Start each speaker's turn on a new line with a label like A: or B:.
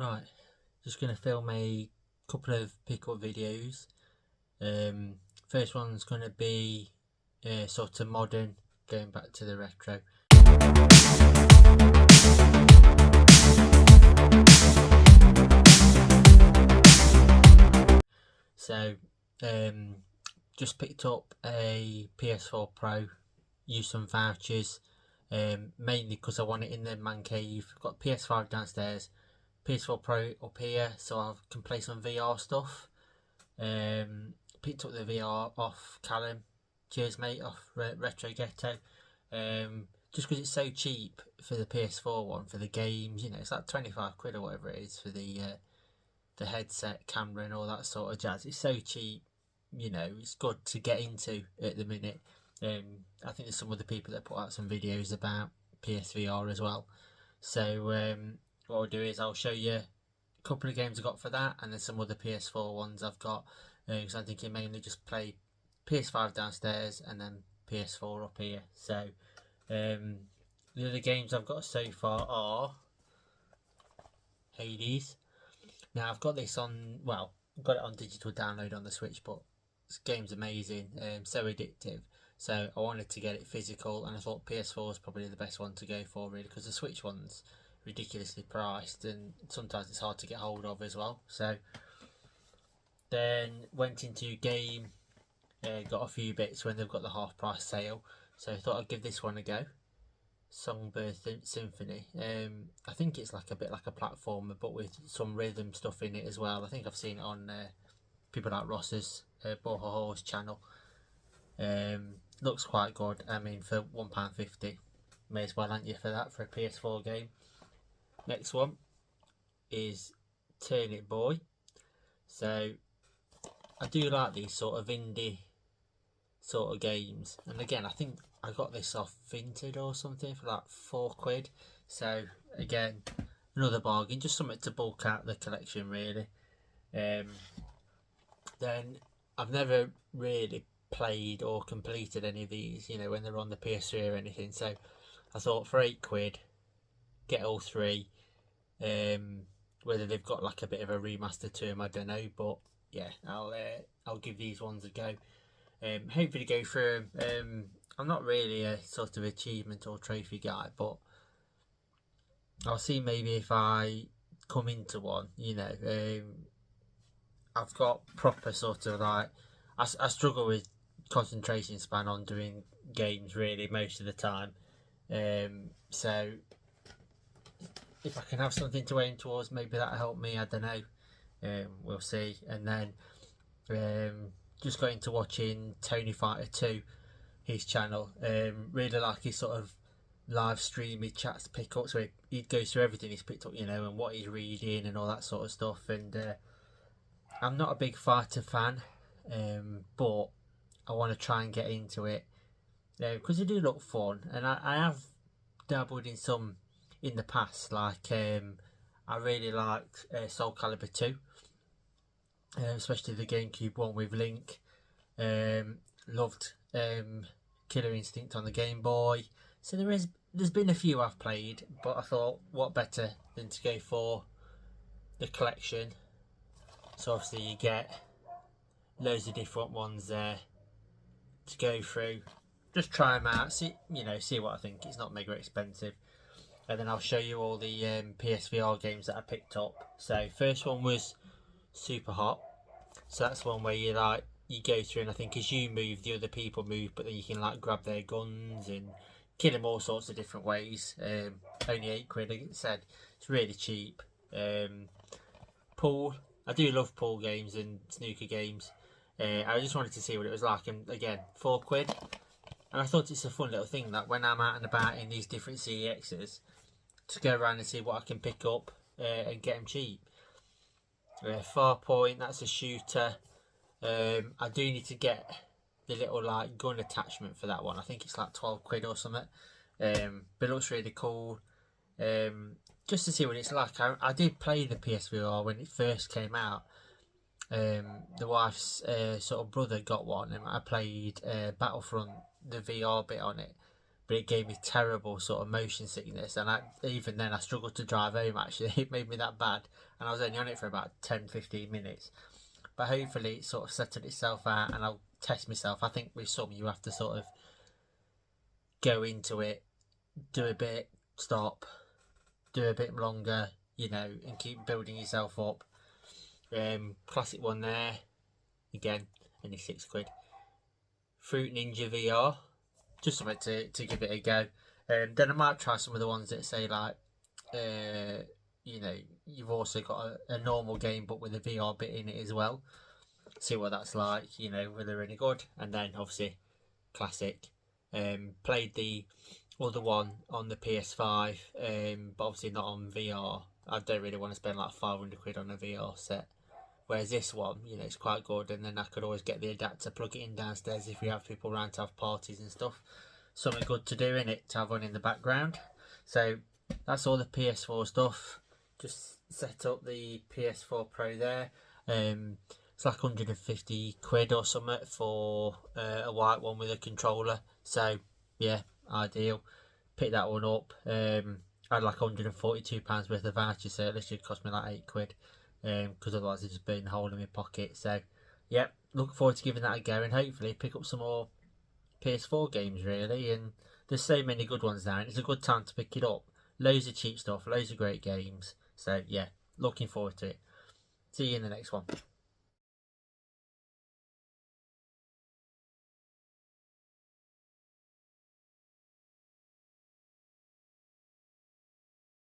A: Right, just going to film a couple of pickup videos. First one's going to be sort of modern, going back to the retro. So, just picked up a PS4 Pro, used some vouchers, mainly because I want it in the man cave. I've got PS5 downstairs, PS4 Pro up here, so I can play some VR stuff. Picked up the VR off Callum, cheers mate, off Retro Ghetto. Just because it's so cheap for the PS4 one, for the games, it's like 25 quid or whatever it is for the headset, camera and all that sort of jazz. It's so cheap, it's good to get into at the minute. I think there's some other people that put out some videos about PSVR as well. So what I'll do is I'll show you a couple of games I got for that, and then some other PS4 ones I've got, because I'm thinking mainly just play PS5 downstairs and then PS4 up here. So the other games I've got so far are Hades. Now I've got this on, well, I've got it on digital download on the Switch, but this game's amazing, so addictive. So I wanted to get it physical, and I thought PS4 is probably the best one to go for, really, because the Switch one's ridiculously priced, and sometimes it's hard to get hold of as well. So then went into game, got a few bits when they've got the half price sale. So I thought I'd give this one a go. Songbird Symphony. I think it's like a bit like a platformer, but with some rhythm stuff in it as well. I think I've seen it on people like Ross's Boho's channel. Looks quite good. I mean, for £1.50, may as well, aren't you, for that, for a PS4 game. Next one is Turnip Boy. So I do like these sort of indie sort of games, and again, I think I got this off Vinted or something for like £4. So again, another bargain, just something to bulk out the collection, really. Then I've never really played or completed any of these, when they're on the PS3 or anything. So I thought for £8, get all three. Whether they've got like a bit of a remaster to them, I don't know, but yeah, I'll give these ones a go. Hopefully go through them. I'm not really a sort of achievement or trophy guy, but I'll see maybe if I come into one. I've got proper sort of like, I struggle with concentration span on doing games really most of the time. So if I can have something to aim towards, maybe that'll help me. I don't know. We'll see. And then just got into watching Tony Fighter 2, his channel. Really like his sort of live stream, he chats pickups where he goes through everything he's picked up, and what he's reading and all that sort of stuff. And I'm not a big fighter fan, but I want to try and get into it because they do look fun, and I have dabbled in some in the past. Like I really liked Soul Calibur 2, especially the GameCube one with Link. Loved Killer Instinct on the Game Boy. So there's been a few I've played, but I thought what better than to go for the collection. So obviously you get loads of different ones there to go through. Just try them out, see what I think. It's not mega expensive. And then I'll show you all the PSVR games that I picked up. So first one was Super Hot. So that's one where you go through, and I think as you move, the other people move, but then you can like grab their guns and kill them all sorts of different ways. Only £8, like I said. It's really cheap. Pool. I do love pool games and snooker games. I just wanted to see what it was like, and again, £4. And I thought it's a fun little thing that when I'm out and about in these different CEXs, to go around and see what I can pick up and get them cheap. Farpoint, that's a shooter. I do need to get the little like gun attachment for that one. I think it's like £12 or something. But it looks really cool. Just to see what it's like. I did play the PSVR when it first came out. The wife's sort of brother got one, and I played Battlefront, the VR bit on it. but it gave me terrible sort of motion sickness, and even then I struggled to drive home. Actually, it made me that bad, and I was only on it for about 10-15 minutes. But hopefully it sort of settled itself out, and I'll test myself. I think with some you have to sort of go into it, do a bit, stop, do a bit longer, you know, and keep building yourself up. Classic one there, again, only £6. Fruit Ninja VR, just something to give it a go. Then I might try some of the ones that say like, you know, you've also got a normal game but with a VR bit in it as well. See what that's like, you know, whether they're any good. And then obviously classic. Played the other one on the PS5, but obviously not on VR. I don't really want to spend like £500 on a VR set. Whereas this one, you know, it's quite good, and then I could always get the adapter, plug it in downstairs if we have people around to have parties and stuff. Something good to do in it, to have on in the background. So that's all the PS4 stuff. Just set up the PS4 Pro there. It's like £150 or something for a white one with a controller. So yeah, ideal. Pick that one up. I had like £142 worth of vouchers, so it literally cost me like £8. Because otherwise it's just been a hole in my pocket. So yeah, looking forward to giving that a go, and hopefully pick up some more PS4 games really. And there's so many good ones now, and it's a good time to pick it up. Loads of cheap stuff, loads of great games. So yeah, looking forward to it. See you in the next one.